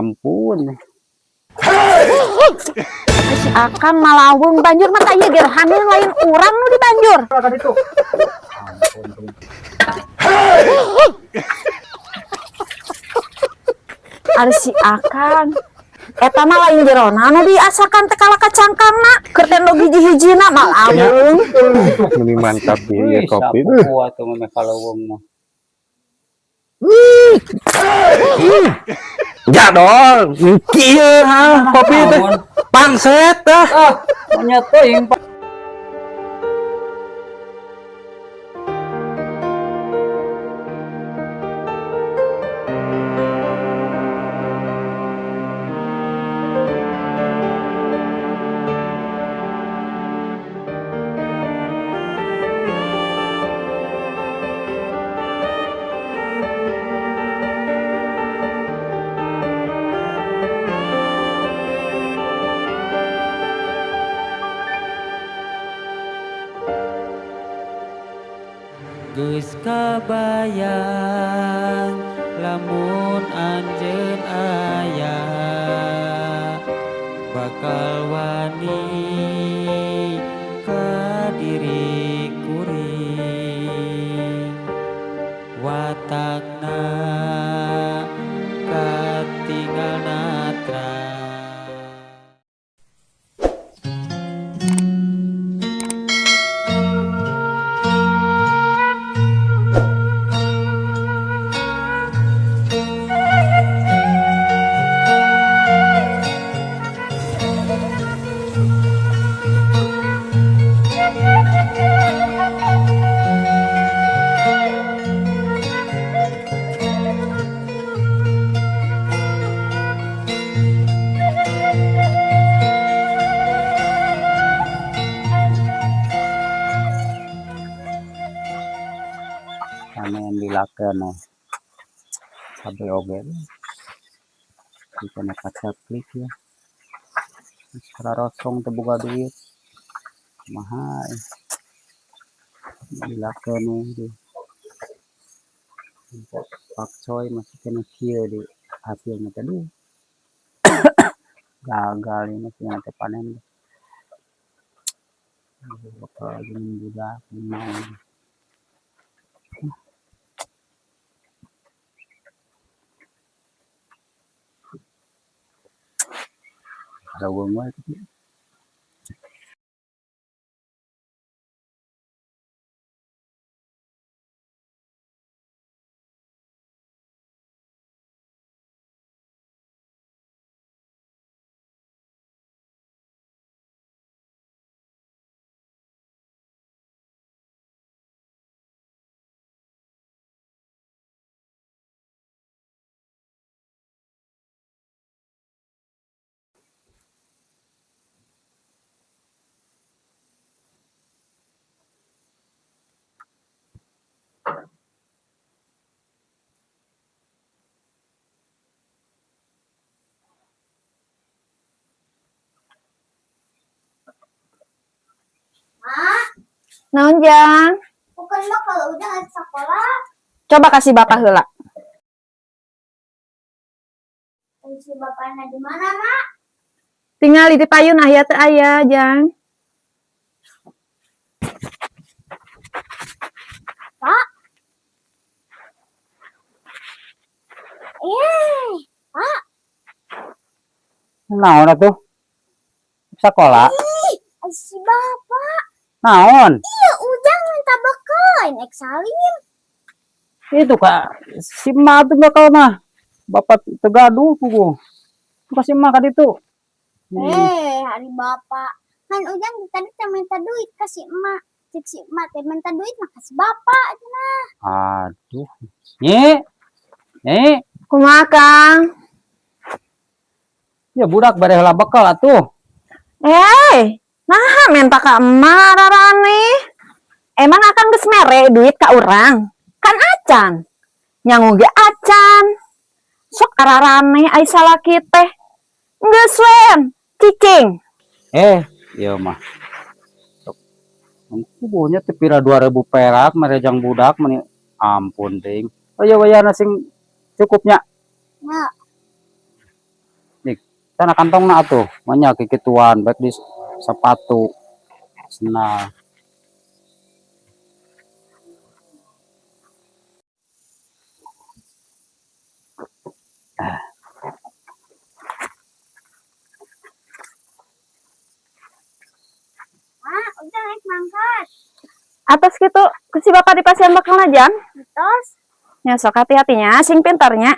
Ampun. Si akan malawung banjur mata ieu gerhaneun lain urang nu di banjur. Ampun. Ari si akan eta mah lain jerona nu diasakan teh kala kacangkangna keur tendo hiji-hijina malawung. Meni mantap ieu kopi. Kuat tuh mah kalawung mah. Ya dong, kieu ha kopi teh. Pangset tah. Nya teuing geus kabayang lamun anjeun aya bakal wani ka diri kuring watakna katinggal natra. Panen dilakeun sabe oge dikena kaca klik ya sararosong teu boga duit mahal dilakeun di pakcoy masih kena kieu di hasilna teh duh gagal ini masih teh panen bakal jeung budak naon. Lawung wae kitu. Naon Jang? Bukan mah kalau udah di sekolah. Coba kasih Bapak heula. Si bapaknya di mana, Mak? Tinggal di payun aya teu aya Jang. Pak. Pak. Naon atuh? Sakola. Si bapak. Naon? Iya, Ujang minta bekal. Naik salim. Itu Kak, si emak tuh bakal mah. Bapak tegaduh tuh. Kasih emak ka ditu. Hari bapak. Kan Ujang tadi minta duit kasih emak. Cik si emak teh minta duit mah kasih bapak aja nah. Aduh. Nyi. Kumaha Kang? Ya budak bare heula bekal atuh. Nah minta ka emak rarane. Emang akan geus mere duit ka urang? Kan acan. Nyangu ge acan. Sok ararane ai salaki teh. Geus wen, cicing. Ieu mah. Kubunya teh pira 2000 perak merejang budak meni ampun ting. Oh ya wayana sing cukupnya. Ya. Tanah kantong na atuh, manya kikituan baik di sepatu. Nah, Udah naik mangkat. Atas gitu, ke si bapak di pasien bakal najan. Terus, Ya sok hati-hatinya, sing pintarnya.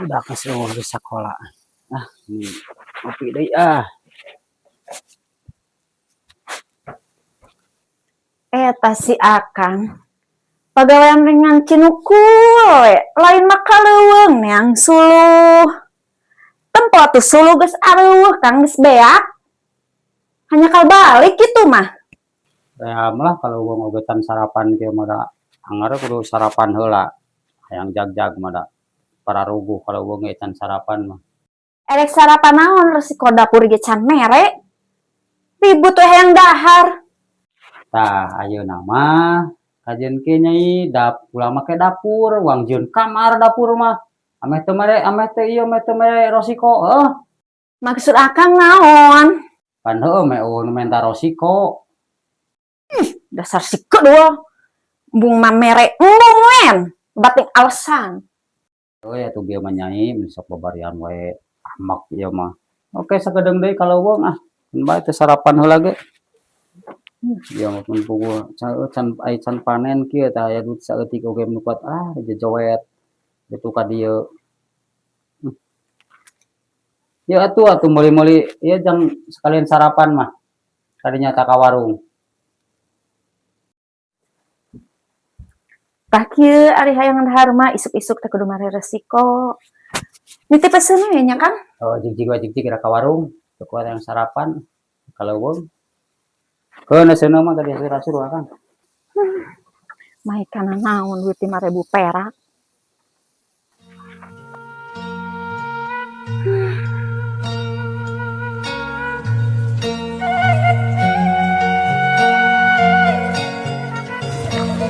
udah kesuruh di sekolah. Ah, kopi deh ah. Eta si Akang. Pagawean dengan cinukul, lain maka leuweung neang suluh. Tempo tuh suluh geus areueuh Kang geus beak. Hanya kal balik gitu mah. Ya malah kalau gua ngogetan sarapan kieu mah da anggar kudu sarapan heula. Hayang jag-jag mah da para ruguh kalau gua ngogetan sarapan mah. Erek sarapan naon resiko dapur ge can mere. Ribut we hayang dahar. Tah ayeuna mah kajeun ke nyai ulah make dapur, wangjeun kamar dapur mah. Ameh teu mere resiko. Maksud Akang naon? Pan heueuh me menta resiko. Dasar si kedua. Bung mamere embung wen. Bating alasan. Oh ya tuh bieu mah nyai sok babarian wae amak ieu mah. Oke sakedeung deui kalau wong ah. Bae teh sarapan heula ge. Ya maupun pukul can panen kieu tah aya duit saeutik oge nu kuat jejowet gitu ka dieu. Ya atuh meuli-meuli ieu jang sekalian sarapan mah. Kadinya tak ka warung. Tah kieu ari hayang dahar mah isuk-isuk teh kudu mare resiko. Nitip peseun we nya Kang. Oh jig-jig kira ka warung, teu kuat yang sarapan. Kalau wong keun seuneu mah tadi rasur Kang. Mai kana naon duit 5.000 perak.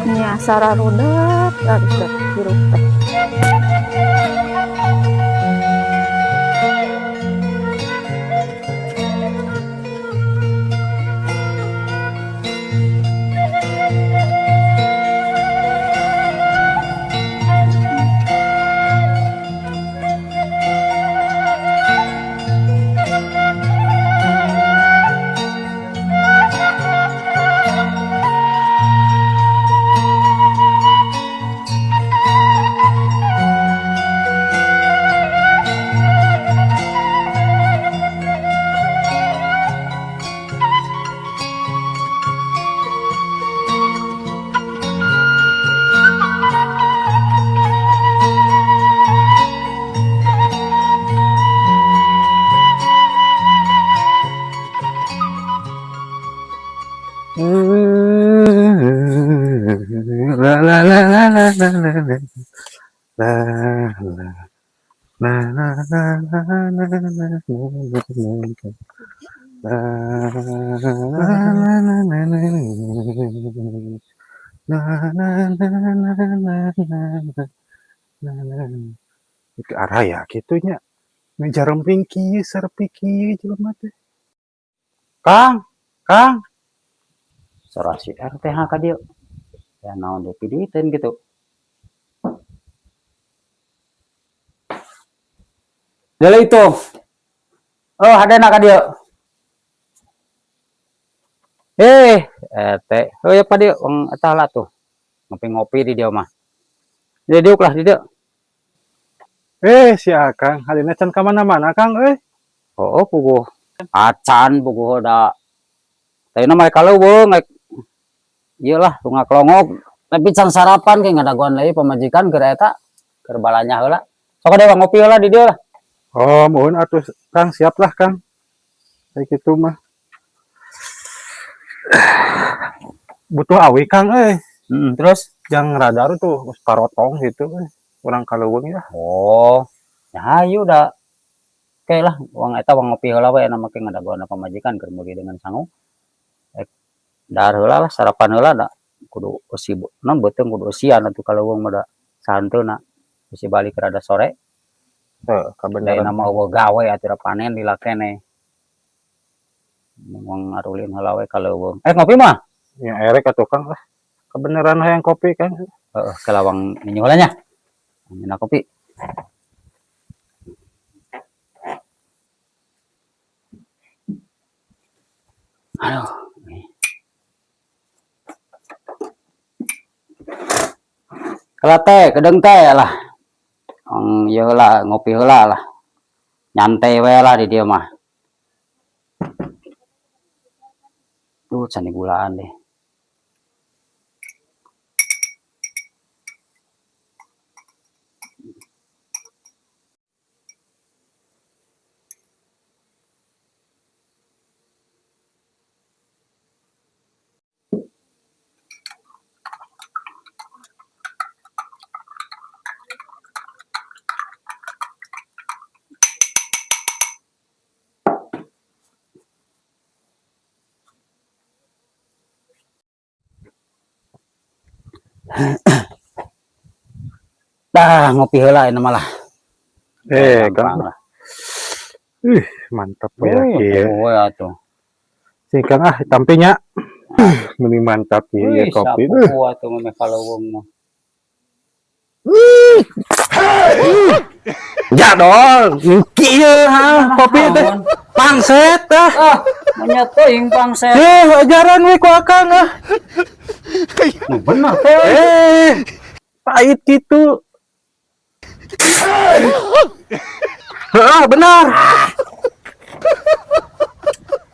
Nya sararudet aduh hirup teh. La la la la la la la la la la la itu arah ya gitunya ngejar pinky serpiki jelema teh Kang Sarasi RTH ka dieu. Ya naon deui piduiteun gitu. Dele itu. Oh, hadana ka dieu. Teh. Oh ya pa dieu wong eta lah tuh. Ngopi-ngopi di dieu mah. Di diuk lah di dieu. si Akang halina can ka mana-mana Kang Oh, puguh. Acan puguh da. Tayuna mah kaleuweung iyalah tungak longok tapi can sarapan ge ngadaguan deui pamajikan keur eta keur balanya heula Sok dewa ngopi lah di dia lah. Oh, mohon atuh Kang, siap lah Kang. Kayak gitu mah. Butuh awi Kang Terus yang radar tuh geus parotong gitu urang kaleuweung ya. oh, ya ayo udah oke lah uang eta uang ngopi heula we make ngadaguana pamajikan keur meuli dengan sangu. Dahar heula lah sarapan heula da kudu eusi non beuteung kudu eusian atuh kaleuweung mah da sahanteuna eusi balik rada sore. Heeh, Lain kabeneran. nama eueuh gawe atuh panen lila keneh. Mung ngarulin heula we kaleuweung. Ngopi mah? Ya erek atuh Kang lah. Kebeneran hayang kopi Kang. Heeh, kelawang ninyu heula nya. Mina kopi. Aduh. Kalau teh, kedeng teh lah. Ieu heula ngopi heula lah. Nyantai we lah di dieu mah. Duh, can gulaan deh. Dah ngopi heula ini malah. Kang. lah. Mantap ya kieu. Oh ya tuh. Si Kang tampilnya meni mantap ya kopi. Sapu atuh mah kaleuweung mah. Ya dong, kieu kopi teh. Pangset Nya teuing pangset. ajaran we ku Akang Bener teh. Pahit gitu. Benar.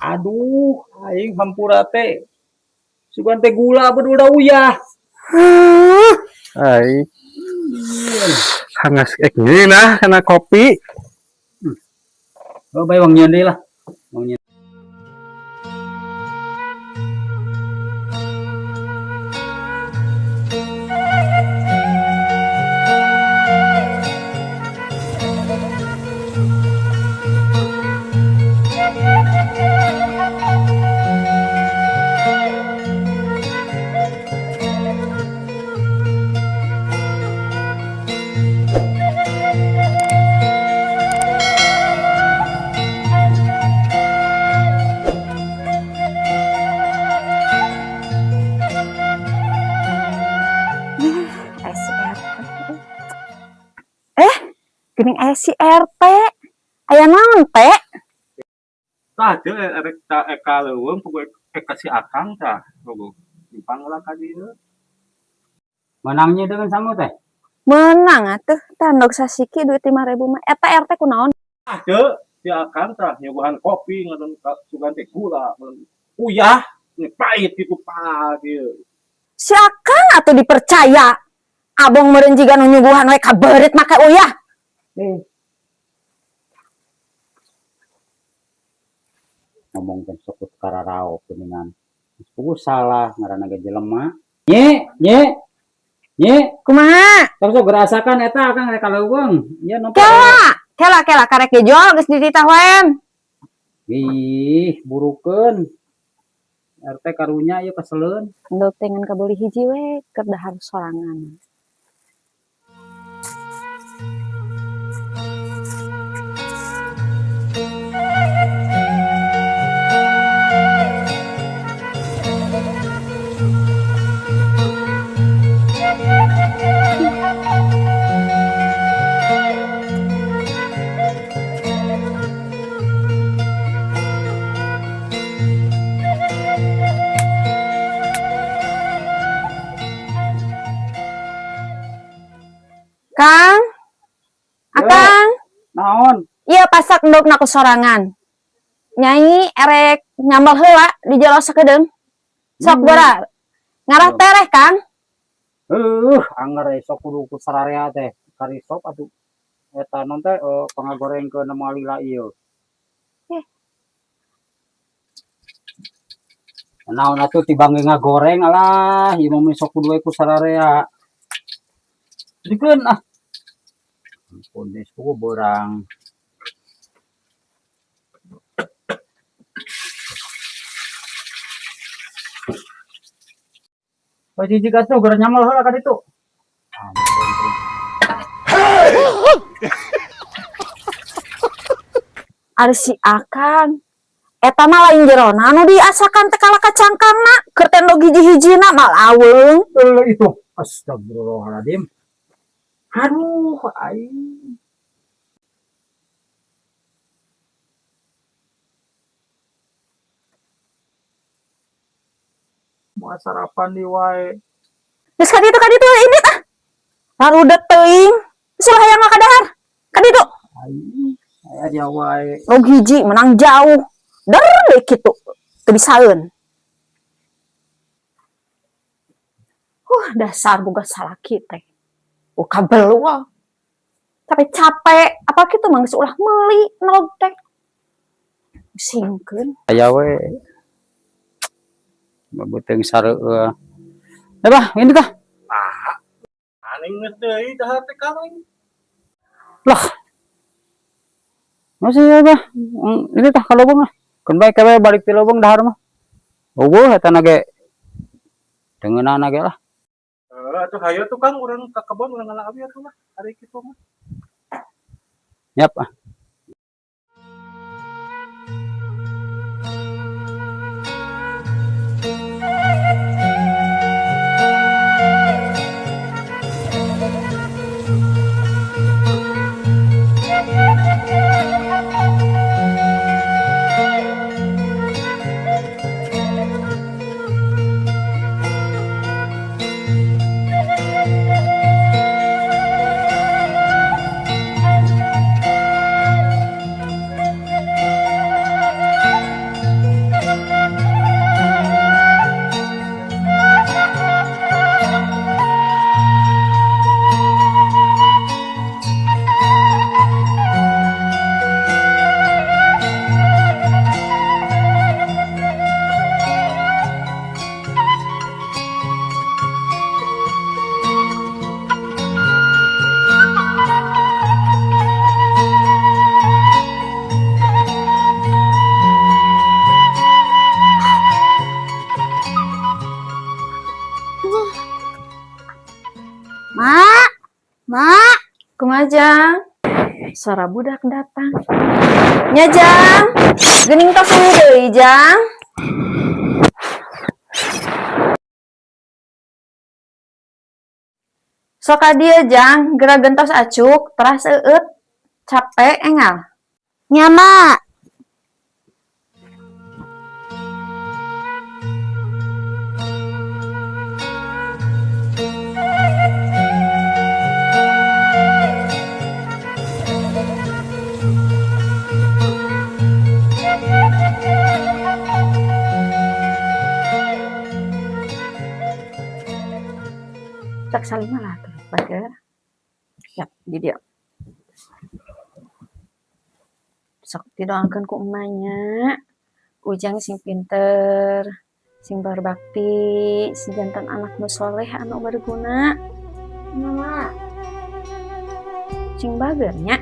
Aduh, aing hampura teh. Sugan teh gula bener udah uyah. Ai. Hangas ini nah kena kopi. Oh, bae wang nyeun deui lah. Wang nyeun. Geuning si RT. Aya naon teh? Tah teu erek ta kaleuweung pokoke kasih Akang tah. Bogo. Simpang lah ka dieu. Menangnya dengan sangu teh. Menang atuh tandok sasiki duit 5.000 mah. Eta RT kunaon? Teu si Akang tah nyobahan kopi ngadon sugan teh gula. Uyah, pahit gitu dieu. Si Akang atuh dipercaya. Abong meureun jiga nu nyuguhan we kabeureut make uyah. Ngomong teh sok kararao kuningan. Ku salah ngaranna ge jelema. Nye, Kumaha? sok gerasakan eta Kang rek kaleuweung. Ieu nopo? Kela karek dijual geus dititawen. Ih, burukeun. RT karunya ieu keseleun. Endog teh ngan kabeli hiji we keur dahar sorangan. Kang, Akang, Naon? iya pasak endog na ku sorangan. Nyai erek nyambal heula di jalo sakedeung. Sok gora. Ngarah tereh, Kang. Anggar sok kudu ku sararea teh. Kari sok atuh. eta non teh pangagorengkeun nama lila ieu. Eh. Naon atuh tibang ngagoreng alah, ieu mah sok kudu we ku sararea. Dikeun ah. Ampun deh suku borang. Pajiji atuh gara nyamal heula ka ditu. Ari si Akang eta mah lain jerona anu diasakan teh kala kacangkangna keur tendog hiji-hijina malaweung. Itu astagfirullahaladzim. Aduh, aing. Mau sarapan di wae. Geus ka ditu ini ah. Larudet teuing. Geus hayang kadahar. Ka ditu. Aing, aya dia wae. Log hiji menang jauh. Der deui kitu. Teu bisaeun. Dasar boga salaki teh. Kabel wah. Tapi capek, apa kitu mah geus ulah meuli nolog teh. Singkeun. Aya we. Babeuteung sareueuh. Bah, ini kah? Aning geus deui dahar teh kaleng. Lah. Masih ya, bah. Ini tah ka lobong ah. Keun bae kawe balik ti lobong dahar mah. Eueuh eta na ge. Deungeunana ge lah. Atuh hayu tuh Kang urang ka kebon urang ngalawi atuh mah. Ari kitu mah. Yap ah. Mak, Kumajang. Suara budak datang. Nya Jang. Geuning tos deui Jang. Sok ka dieu Jang, geura gentos acuk, teras eueut. Capek engal. nya Mak. Cak salima lah tuh, bager. Yap, di dia. Sok didoakeun ku emanya. Ujang sing pinter, sing berbakti, si jantan anak nu soleh anu berguna. Mak. Sing bagernya.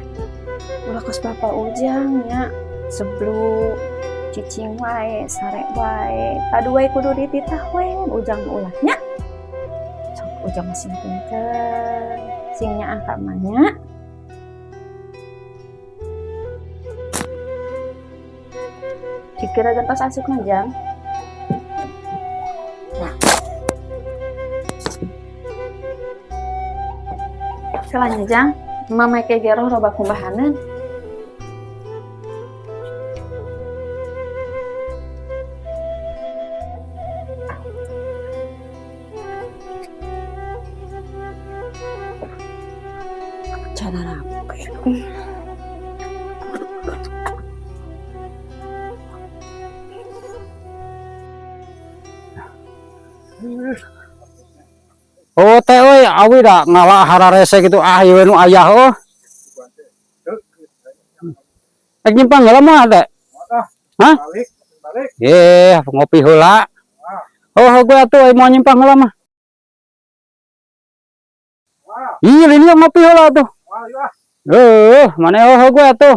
Ulah kos bapak Ujang nya. Sebelum cicing wae, sare wae, tadu wae kudu dititah wae, Ujang ulahnya. Sok Ujang sing pinter, sing nyaah ka emanya. Dikira gentos asupna Jang. Salahnya Jang, mama make geroh loba kumbahaneun. Cara apa? Oh teh euy awi da ngalah hararese gitu ah ieu nu aya heuh. Rek nyimpang heula mah teh. Hah? Balik. Ngopi heula. Oh, gue atuh mau nyimpang heula mah. Iya, ini ngopi heula tuh. Mana gue atuh.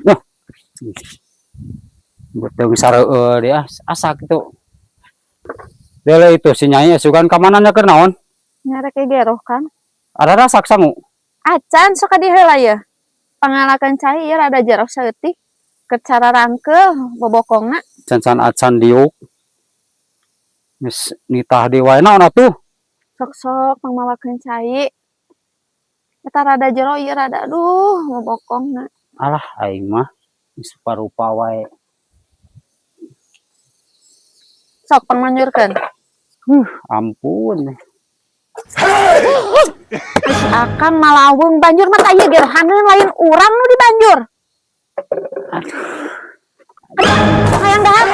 Noh. Betul sareueur dia asa gitu. Dele itu si Nyai asukan ka mananya keur naon? Nyarek geroh kan. Ada rasak sangu. Acan sok diheula ya. Pangalakan cai ya rada jerok saeutik. Keur cara rangkeuh bobokongna. Can acan diuk. Geus nitah di wae naon atuh? Sok-sok pangmawakeun cai. Eta rada jero ieu rada aduh bobokongna. Alah aing mah geus parupa wae. Sok pangmanjurkeun. Ampun. Akan malawung banjur mah tah ieu gerohaneun lain urang nu di banjur. Hayang dahar.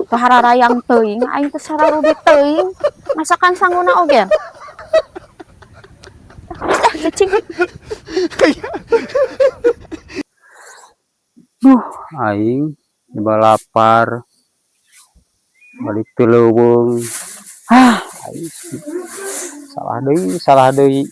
Pahararayang teuing aing teh sararudet teuing. Masakan sangguna oge. Cicing. Aing tiba lapar. Balik teu leuweung. Aing salah deui.